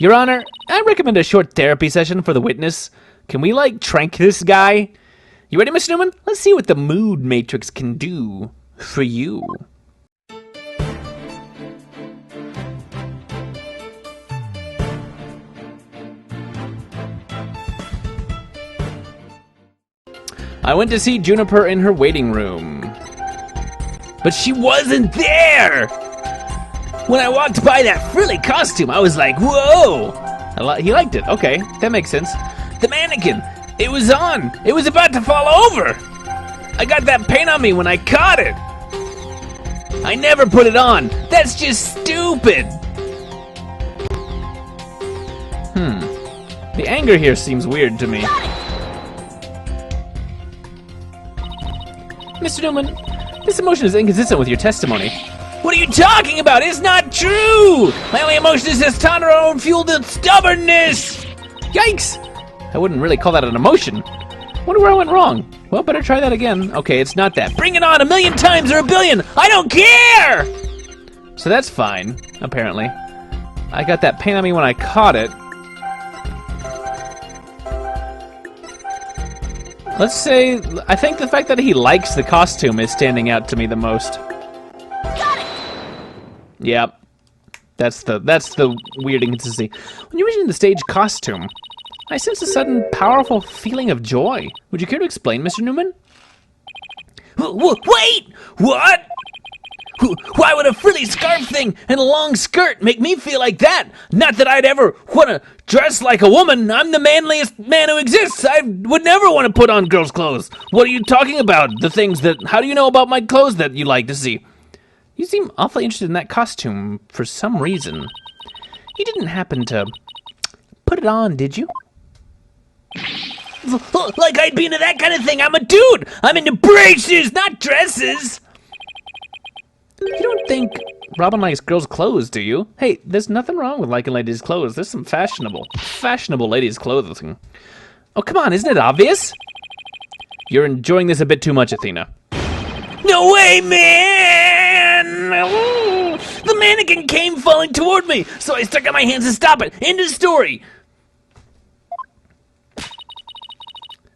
Your Honor, I recommend a short therapy session for the witness. Can we, like, trank this guy? You ready, Mr. Newman? Let's see what the mood matrix can do for you. I went to see Juniper in her waiting room, but she wasn't there! When I walked by that frilly costume, I was like, whoa! He liked it. Okay, that makes sense. The mannequin, it was on. It was about to fall over. I got that paint on me when I caught it. I never put it on. That's just stupid. The anger here seems weird to me. Mr. Newman, this emotion is inconsistent with your testimony. What are you talking about? It's not true! My only emotion is testosterone fueled stubbornness! Yikes! I wouldn't really call that an emotion. Wonder where I went wrong. Well, better try that again. Okay, it's not that. Bring it on 1,000,000 times or 1,000,000,000! I don't care! So that's fine, apparently. I got that paint on me when I caught it. Let's say, I think the fact that he likes the costume is standing out to me the most. Got it! Yep. That's the weird inconsistency. When you mention the stage costume, I sense a sudden powerful feeling of joy. Would you care to explain, Mr. Newman? Wait! What? Why would a frilly scarf thing and a long skirt make me feel like that? Not that I'd ever want to dress like a woman. I'm the manliest man who exists. I would never want to put on girls' clothes. What are you talking about? The things that... How do you know about my clothes that you like to see? You seem awfully interested in that costume for some reason. You didn't happen to put it on, did you? Like I'd be into that kind of thing. I'm a dude. I'm into braces, not dresses. You don't think Robin likes girls' clothes, do you? Hey, there's nothing wrong with liking ladies' clothes. There's some fashionable ladies' clothing. Oh, come on, isn't it obvious? You're enjoying this a bit too much, Athena. No way, man! The mannequin came falling toward me, so I stuck out my hands to stop it. End of story.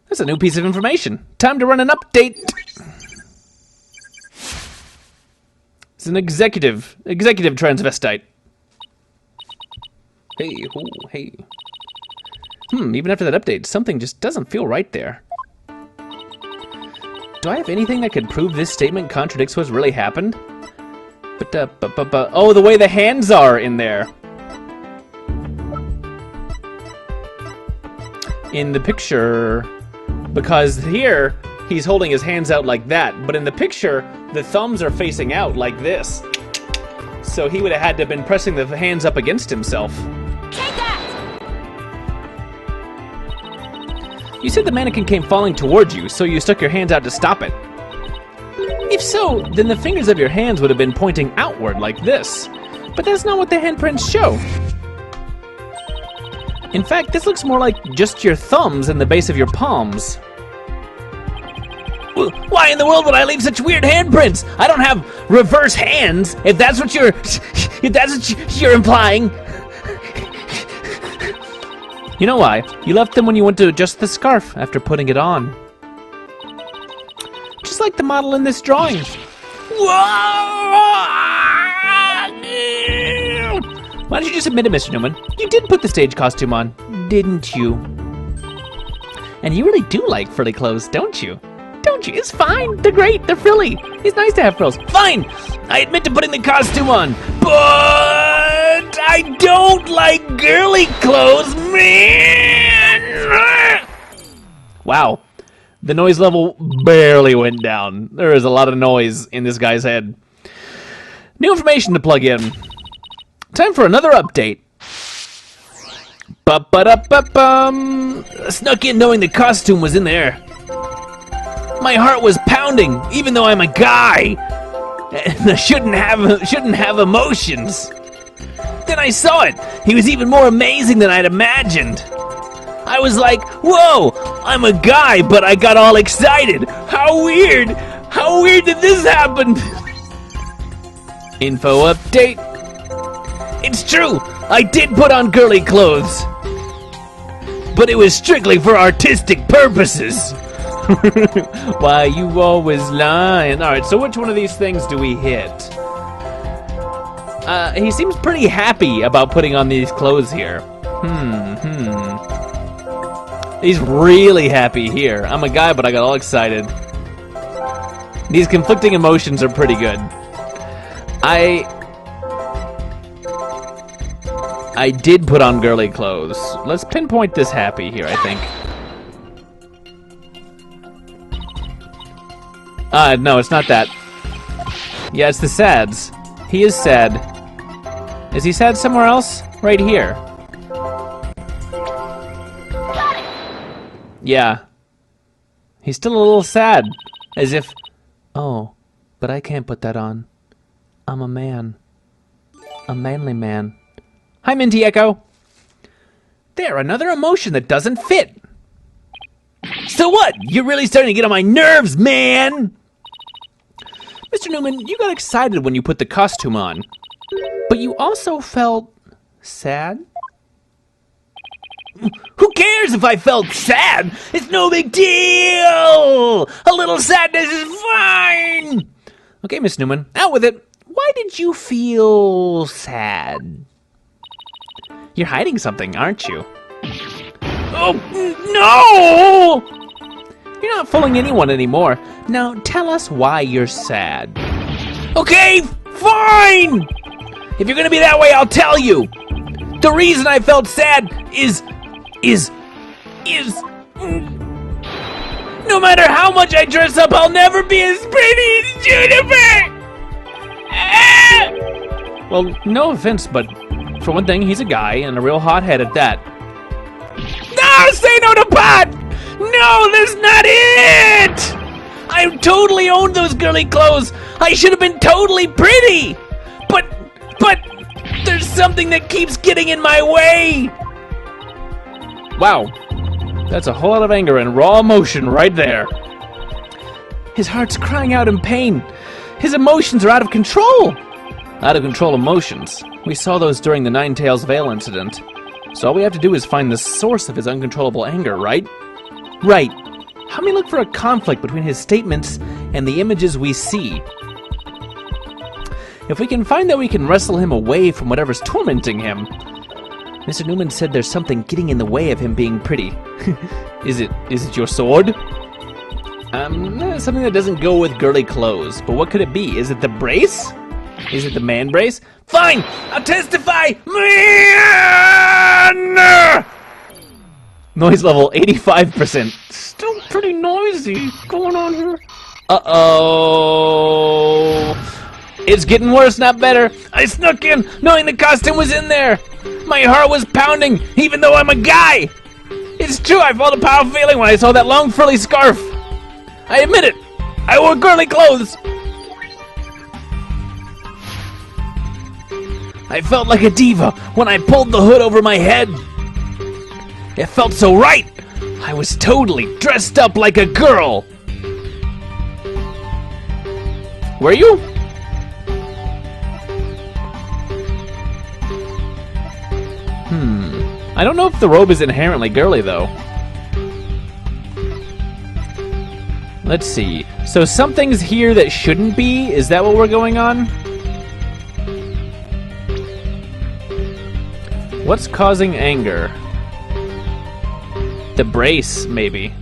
That's a new piece of information. Time to run an update. It's an executive transvestite. Hey, oh, hey. Even after that update, something just doesn't feel right there. Do I have anything that could prove this statement contradicts what's really happened? Oh, the way the hands are in there. In the picture, because here, he's holding his hands out like that, but in the picture, the thumbs are facing out like this. So he would have had to have been pressing the hands up against himself. Take that! You said the mannequin came falling towards you, so you stuck your hands out to stop it. If so, then the fingers of your hands would have been pointing outward like this. But that's not what the handprints show. In fact, this looks more like just your thumbs and the base of your palms. Why in the world would I leave such weird handprints? I don't have reverse hands, if that's what you're implying. You know why? You left them when you went to adjust the scarf after putting it on. Just like the model in this drawing. Why don't you just admit it, Mr. Newman? You did put the stage costume on, didn't you? And you really do like frilly clothes, don't you? Don't you? It's fine. They're great. They're frilly. It's nice to have frills. Fine. I admit to putting the costume on, but I don't like girly clothes, man. Wow. The noise level barely went down. There is a lot of noise in this guy's head. New information to plug in. Time for another update. Ba-ba-da-ba-bum. I snuck in knowing the costume was in there. My heart was pounding, even though I'm a guy, and I shouldn't have emotions. Then I saw it. He was even more amazing than I'd imagined. I was like, whoa, I'm a guy, but I got all excited. How weird. How weird did this happen? Info update. It's true. I did put on girly clothes, but it was strictly for artistic purposes. Why, you always lying. Alright, so which one of these things do we hit? He seems pretty happy about putting on these clothes here. He's really happy here. I'm a guy, but I got all excited. These conflicting emotions are pretty good. I did put on girly clothes. Let's pinpoint this happy here, I think. No, it's not that. Yeah, it's the sads. He is sad. Is he sad somewhere else? Right here. Yeah. He's still a little sad. As if, oh, but I can't put that on. I'm a man. A manly man. Hi, Minty Echo. There, another emotion that doesn't fit. So what? You're really starting to get on my nerves, man! Mr. Newman, you got excited when you put the costume on. But you also felt sad? Who cares if I felt sad? It's no big deal! A little sadness is fine! Okay, Miss Newman, out with it. Why did you feel sad? You're hiding something, aren't you? Oh, no! You're not fooling anyone anymore. Now, tell us why you're sad. Okay, fine! If you're gonna be that way, I'll tell you! The reason I felt sad is no matter how much I dress up, I'll never be as pretty as Juniper! Well, no offense, but for one thing, he's a guy, and a real hothead at that. No, say no to pot! No, that's not it! I totally owned those girly clothes. I should have been totally pretty. But there's something that keeps getting in my way. Wow, that's a whole lot of anger and raw emotion right there. His heart's crying out in pain. His emotions are out of control. Out of control emotions. We saw those during the Nine Tails Veil incident. So all we have to do is find the source of his uncontrollable anger, right? Right. Help me look for a conflict between his statements and the images we see. If we can find that, we can wrestle him away from whatever's tormenting him. Mr. Newman said there's something getting in the way of him being pretty. Is it your sword? Something that doesn't go with girly clothes. But what could it be? Is it the brace? Is it the man brace? Fine, I'll testify. Man! Noise level 85%. Still pretty noisy going on here. Uh-oh. It's getting worse, not better. I snuck in knowing the costume was in there. My heart was pounding, even though I'm a guy. It's true, I felt a powerful feeling when I saw that long frilly scarf. I admit it. I wore girly clothes. I felt like a diva when I pulled the hood over my head. It felt so right. I was totally dressed up like a girl. Were you? I don't know if the robe is inherently girly, though. Let's see. So something's here that shouldn't be? Is that what we're going on? What's causing anger? The brace, maybe.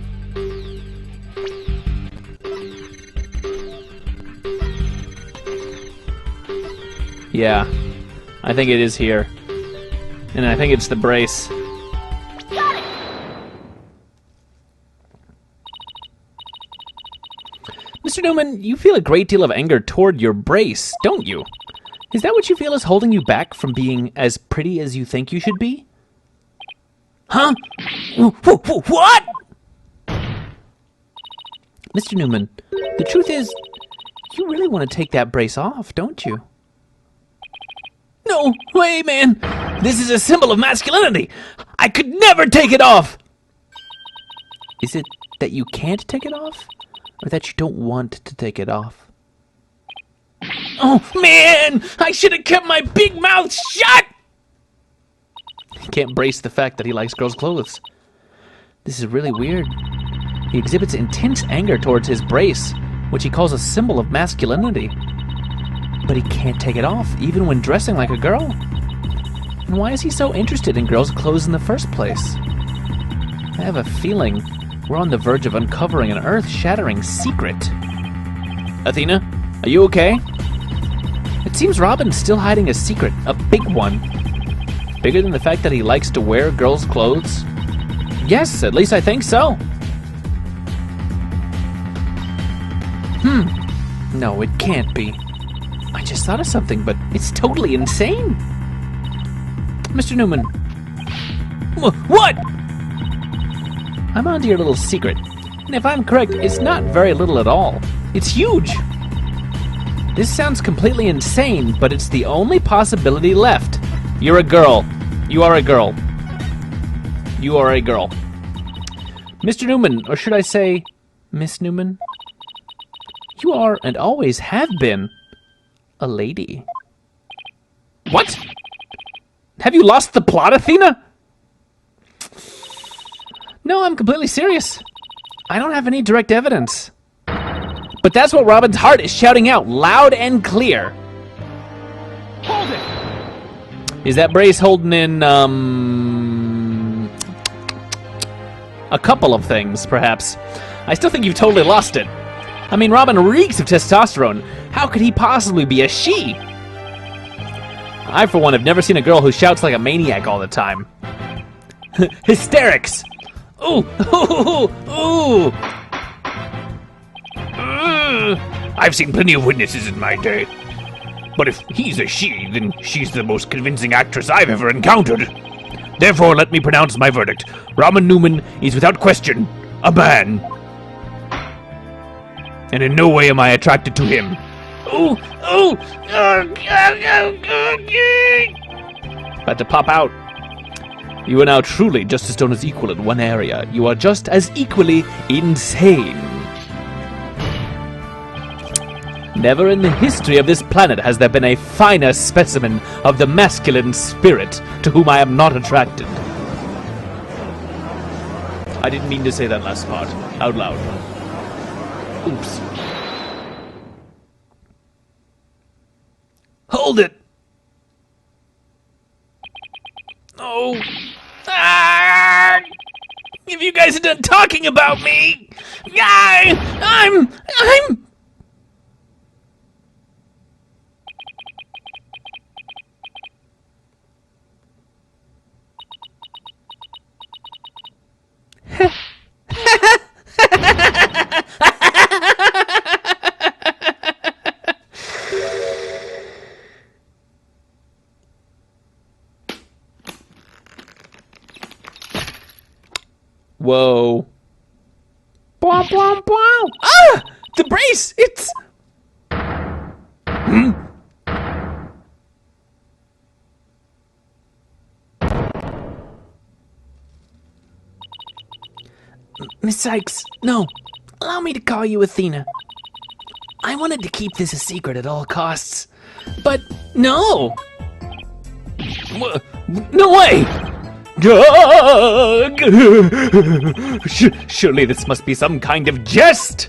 Yeah, I think it is here. And I think it's the brace. Got it! Mr. Newman, you feel a great deal of anger toward your brace, don't you? Is that what you feel is holding you back from being as pretty as you think you should be? Huh? What? Mr. Newman, the truth is, you really want to take that brace off, don't you? No way, man. This is a symbol of masculinity. I could never take it off. Is it that you can't take it off? Or that you don't want to take it off? Oh, man. I should have kept my big mouth shut. can't brace the fact that he likes girls' clothes. This is really weird. He exhibits intense anger towards his brace, which he calls a symbol of masculinity. But he can't take it off, even when dressing like a girl. And why is he so interested in girls' clothes in the first place? I have a feeling we're on the verge of uncovering an earth-shattering secret. Athena, are you okay? It seems Robin's still hiding a secret, a big one. Bigger than the fact that he likes to wear girls' clothes? Yes, at least I think so. No, it can't be. I just thought of something, but it's totally insane. Mr. Newman. What? I'm onto your little secret. And if I'm correct, it's not very little at all. It's huge. This sounds completely insane, but it's the only possibility left. You're a girl. You are a girl. You are a girl. Mr. Newman, or should I say, Miss Newman? You are, and always have been, a lady. What? Have you lost the plot, Athena? No, I'm completely serious. I don't have any direct evidence. But that's what Robin's heart is shouting out, loud and clear. Hold it! Is that brace holding in, a couple of things, perhaps? I still think you've totally lost it. I mean, Robin reeks of testosterone. How could he possibly be a she? I, for one, have never seen a girl who shouts like a maniac all the time. Hysterics! Ooh! Ooh! Ooh! I've seen plenty of witnesses in my day. But if he's a she, then she's the most convincing actress I've ever encountered. Therefore, let me pronounce my verdict. Robin Newman is without question a man. And in no way am I attracted to him. Ooh! Ooh! About to pop out. You are now truly just a stone's equal in one area. You are just as equally insane. Never in the history of this planet has there been a finer specimen of the masculine spirit to whom I am not attracted. I didn't mean to say that last part out loud. Oops. Hold it! Oh. Ah! If you guys are done talking about me, I'm... Whoa. Bwomp, bwomp, bwomp. Ah! The brace! It's... Miss Sykes, no. Allow me to call you Athena. I wanted to keep this a secret at all costs. But, no! No way! Surely this must be some kind of jest!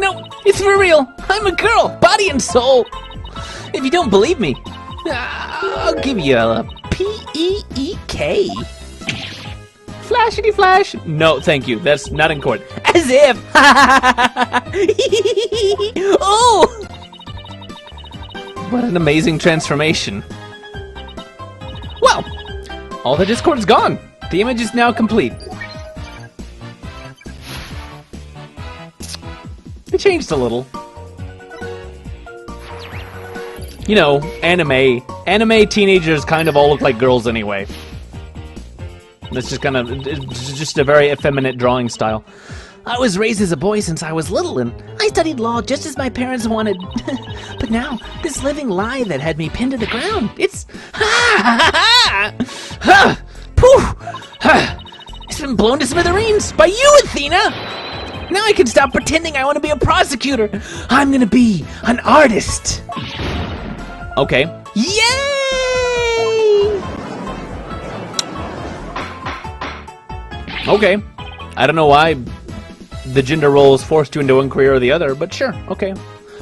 No, it's for real! I'm a girl, body and soul! If you don't believe me, I'll give you a P-E-E-K. Flashity flash! No, thank you, that's not in court. As if! Oh! What an amazing transformation. Well, all the Discord is gone. The image is now complete. It changed a little. You know, anime. Anime teenagers kind of all look like girls anyway. That's just kind of, it's just a very effeminate drawing style. I was raised as a boy since I was little, and I studied law just as my parents wanted. But now, this living lie that had me pinned to the ground, it's... It's been blown to smithereens by you, Athena! Now I can stop pretending I want to be a prosecutor. I'm gonna be an artist. Okay. Yay! Okay. I don't know why the gender roles forced you into one career or the other, but sure, okay.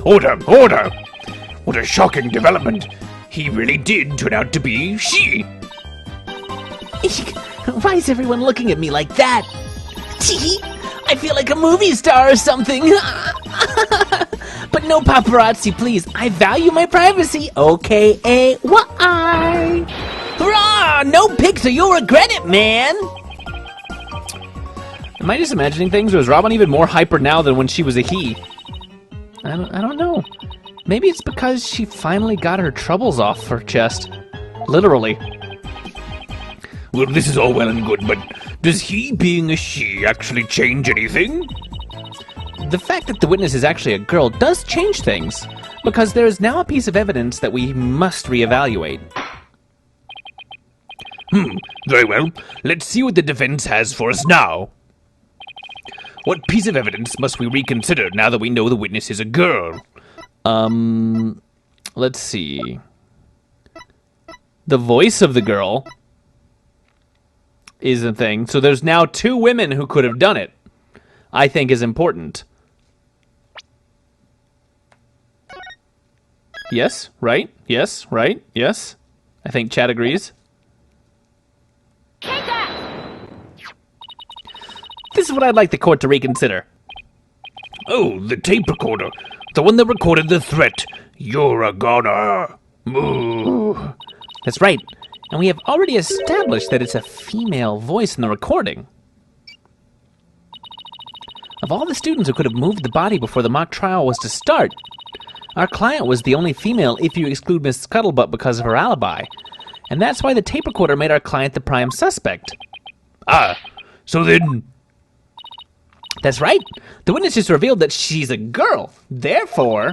Order! Order! What a shocking development. He really did turn out to be she. Why is everyone looking at me like that? I feel like a movie star or something. But no paparazzi, please. I value my privacy. Okay, why? Hurrah! No pics or you'll regret it, man. Am I just imagining things, or is Robin even more hyper now than when she was a he? I don't know. Maybe it's because she finally got her troubles off her chest. Literally. Well, this is all well and good, but does he being a she actually change anything? The fact that the witness is actually a girl does change things, because there is now a piece of evidence that we must reevaluate. Very well. Let's see what the defense has for us now. What piece of evidence must we reconsider now that we know the witness is a girl? Let's see. The voice of the girl is a thing. So there's now 2 women who could have done it. I think is important. Yes, right? Yes, right? Yes. I think Chad agrees. Take that! This is what I'd like the court to reconsider. Oh, the tape recorder. The one that recorded the threat. You're a goner. Moo. That's right. And we have already established that it's a female voice in the recording. Of all the students who could have moved the body before the mock trial was to start, our client was the only female if you exclude Miss Scuttlebutt because of her alibi. And that's why the tape recorder made our client the prime suspect. Ah, so then... That's right. The witness just revealed that she's a girl. Therefore,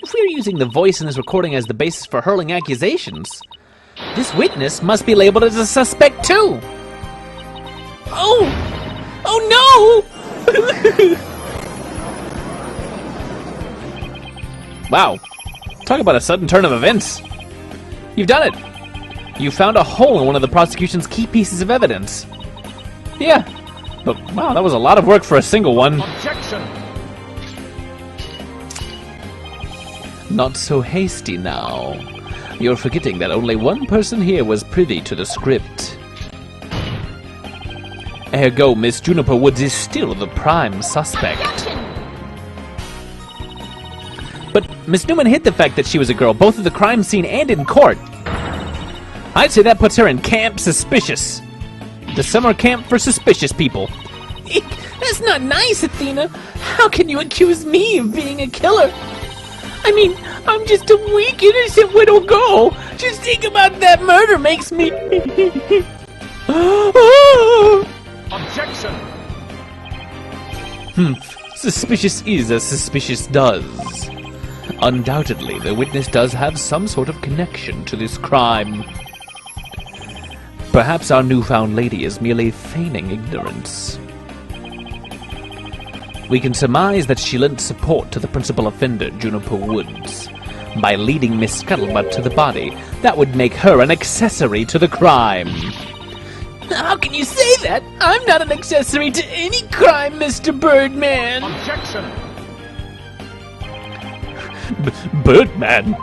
if we're using the voice in this recording as the basis for hurling accusations, this witness must be labeled as a suspect too. Oh no! Wow. Talk about a sudden turn of events. You've done it. You found a hole in one of the prosecution's key pieces of evidence. Yeah. But wow, that was a lot of work for a single one. Objection! Not so hasty now. You're forgetting that only one person here was privy to the script. Ergo, Miss Juniper Woods is still the prime suspect. Objection! But Miss Newman hid the fact that she was a girl, both at the crime scene and in court. I'd say that puts her in Camp Suspicious. The summer camp for suspicious people. Eek, that's not nice, Athena. How can you accuse me of being a killer? I mean, I'm just a weak, innocent little girl. Just think about that murder makes me... Objection! Suspicious is as suspicious does. Undoubtedly, the witness does have some sort of connection to this crime. Perhaps our newfound lady is merely feigning ignorance. We can surmise that she lent support to the principal offender, Juniper Woods. By leading Miss Scuttlebutt to the body, that would make her an accessory to the crime. How can you say that? I'm not an accessory to any crime, Mr. Birdman. Objection! Birdman?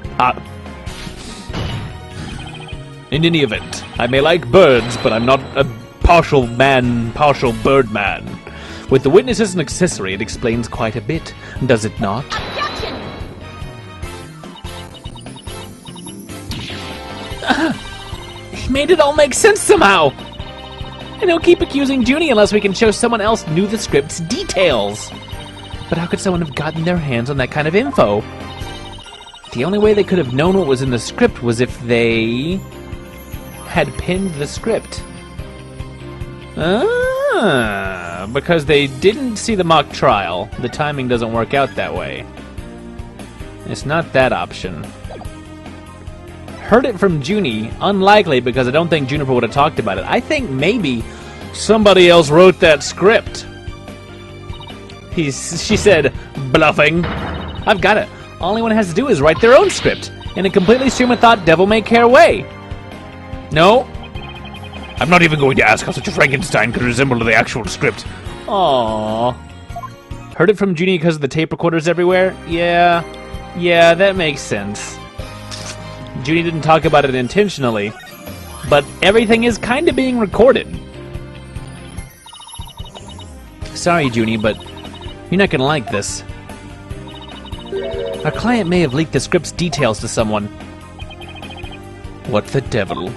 In any event, I may like birds, but I'm not a partial man, partial birdman. With the witness as an accessory, it explains quite a bit, does it not? Objection! He made it all make sense somehow! And he'll keep accusing Junie unless we can show someone else knew the script's details. But how could someone have gotten their hands on that kind of info? The only way they could have known what was in the script was if they had pinned the script. Because they didn't see the mock trial. The timing doesn't work out that way. It's not that option. Heard it from Junie. Unlikely, because I don't think Juniper would have talked about it. I think maybe somebody else wrote that script. She said, bluffing. I've got it. All anyone has to do is write their own script in a completely stream of thought, devil may care way. No. I'm not even going to ask how such a Frankenstein could resemble the actual script. Aww. Heard it from Junie because of the tape recorders everywhere? Yeah, that makes sense. Junie didn't talk about it intentionally, but everything is kind of being recorded. Sorry, Junie, but you're not gonna like this. Our client may have leaked the script's details to someone. What the devil?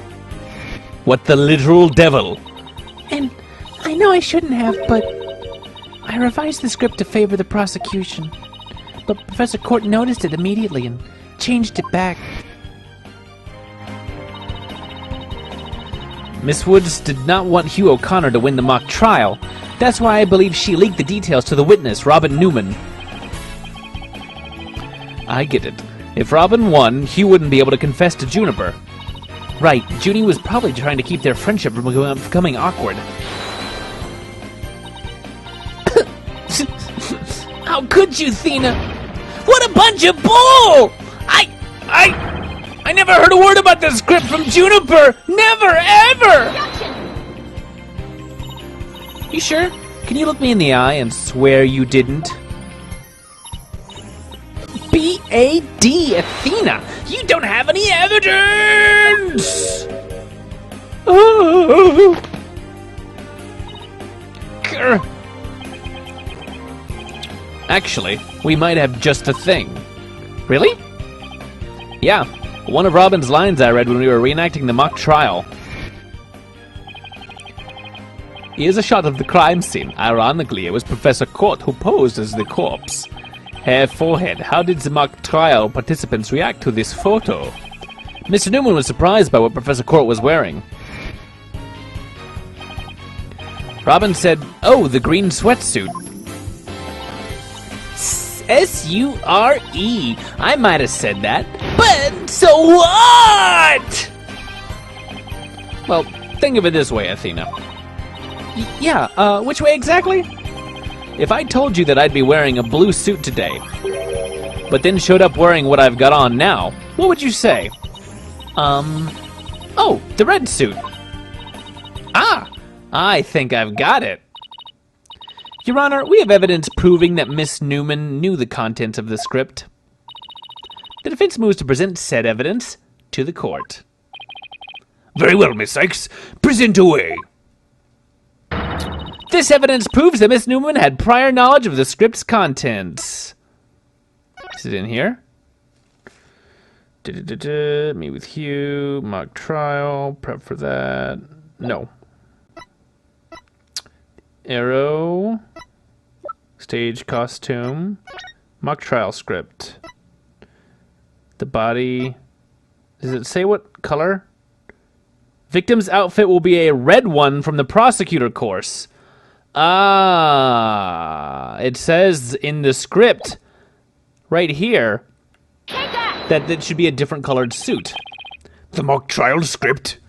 What the literal devil? And I know I shouldn't have, but I revised the script to favor the prosecution. But Professor Court noticed it immediately and changed it back. Miss Woods did not want Hugh O'Connor to win the mock trial. That's why I believe she leaked the details to the witness, Robin Newman. I get it. If Robin won, Hugh wouldn't be able to confess to Juniper. Right, Junie was probably trying to keep their friendship from becoming awkward. How could you, Thena? What a bunch of bull! I never heard a word about the script from Juniper! Never, ever! You sure? Can you look me in the eye and swear you didn't? B.A.D. Athena! You don't have any evidence! Oh. Grr. Actually, we might have just the thing. Really? Yeah, one of Robin's lines I read when we were reenacting the mock trial. Here's a shot of the crime scene. Ironically, it was Professor Court who posed as the corpse. Hair, forehead. How did the mock trial participants react to this photo? Mr. Newman was surprised by what Professor Court was wearing. Robin said, "Oh, the green sweatsuit." S-U-R-E. I might have said that. But so what? Well, think of it this way, Athena. Yeah, which way exactly? If I told you that I'd be wearing a blue suit today, but then showed up wearing what I've got on now, what would you say? Oh, the red suit. Ah, I think I've got it. Your Honor, we have evidence proving that Miss Newman knew the contents of the script. The defense moves to present said evidence to the court. Very well, Miss Sykes. Present away. This evidence proves that Miss Newman had prior knowledge of the script's contents. Is it in here? Meet with Hugh, mock trial, prep for that. No. Arrow, stage costume, mock trial script. The body, does it say what color? Victim's outfit will be a red one from the prosecutor course. Ah, it says in the script right here that it should be a different colored suit. The mock trial script.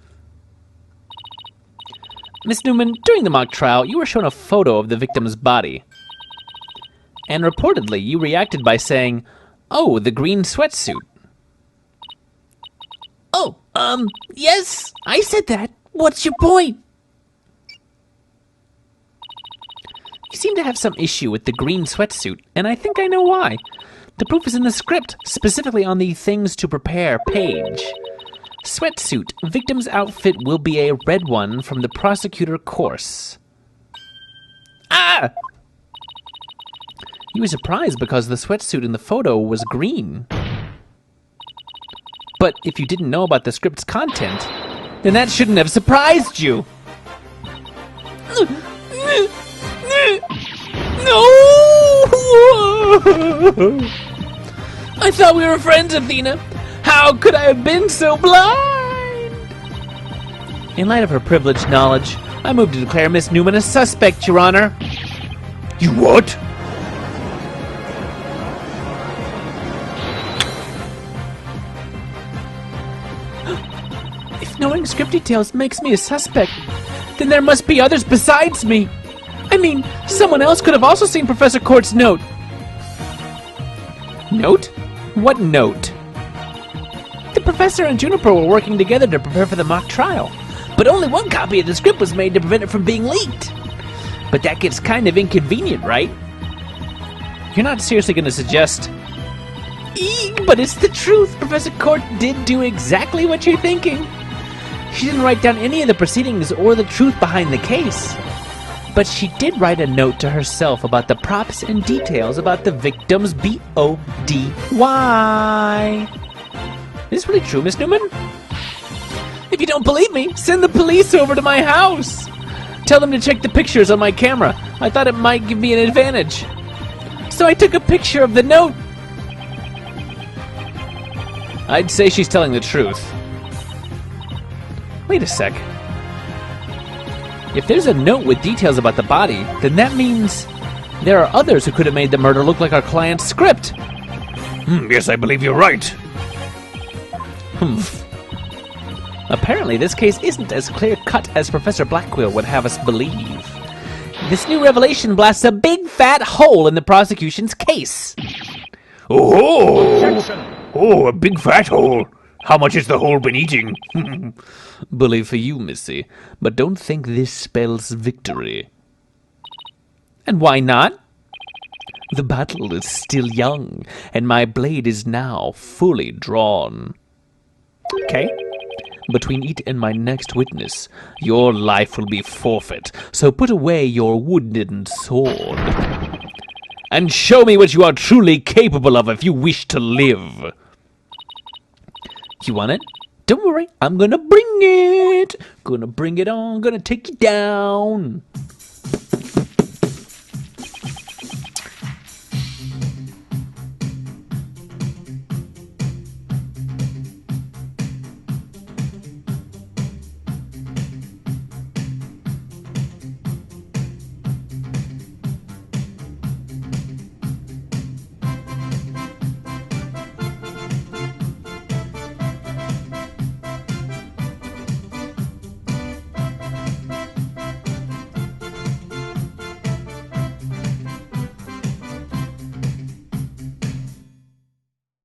Miss Newman, during the mock trial, you were shown a photo of the victim's body. And reportedly, you reacted by saying, "Oh, the green sweatsuit." Oh, yes, I said that. What's your point? You seem to have some issue with the green sweatsuit, and I think I know why. The proof is in the script, specifically on the things to prepare page. Sweatsuit. Victim's outfit will be a red one from the prosecutor course. Ah! You were surprised because the sweatsuit in the photo was green. But if you didn't know about the script's content, then that shouldn't have surprised you. No! I thought we were friends, Athena. How could I have been so blind? In light of her privileged knowledge, I move to declare Miss Newman a suspect, Your Honor. You what? If knowing script details makes me a suspect, then there must be others besides me. I mean, someone else could have also seen Professor Court's note. Note? What note? The professor and Juniper were working together to prepare for the mock trial. But only one copy of the script was made to prevent it from being leaked. But that gets kind of inconvenient, right? You're not seriously going to suggest... Eek, but it's the truth. Professor Court did do exactly what you're thinking. She didn't write down any of the proceedings or the truth behind the case. But she did write a note to herself about the props and details about the victim's B.O.D.Y. Is this really true, Miss Newman? If you don't believe me, send the police over to my house. Tell them to check the pictures on my camera. I thought it might give me an advantage. So I took a picture of the note. I'd say she's telling the truth. Wait a sec. If there's a note with details about the body, then that means there are others who could have made the murder look like our client's script. Yes, I believe you're right. Humph. Apparently, this case isn't as clear-cut as Professor Blackwell would have us believe. This new revelation blasts a big fat hole in the prosecution's case. Oh! Oh, a big fat hole. How much has the hole been eating? Bully for you, Missy, but don't think this spells victory. And why not? The battle is still young, and my blade is now fully drawn. Okay. Between it and my next witness, your life will be forfeit, so put away your wooden sword. And show me what you are truly capable of if you wish to live. You want it? Don't worry, I'm gonna bring it. Gonna bring it on, gonna take you down.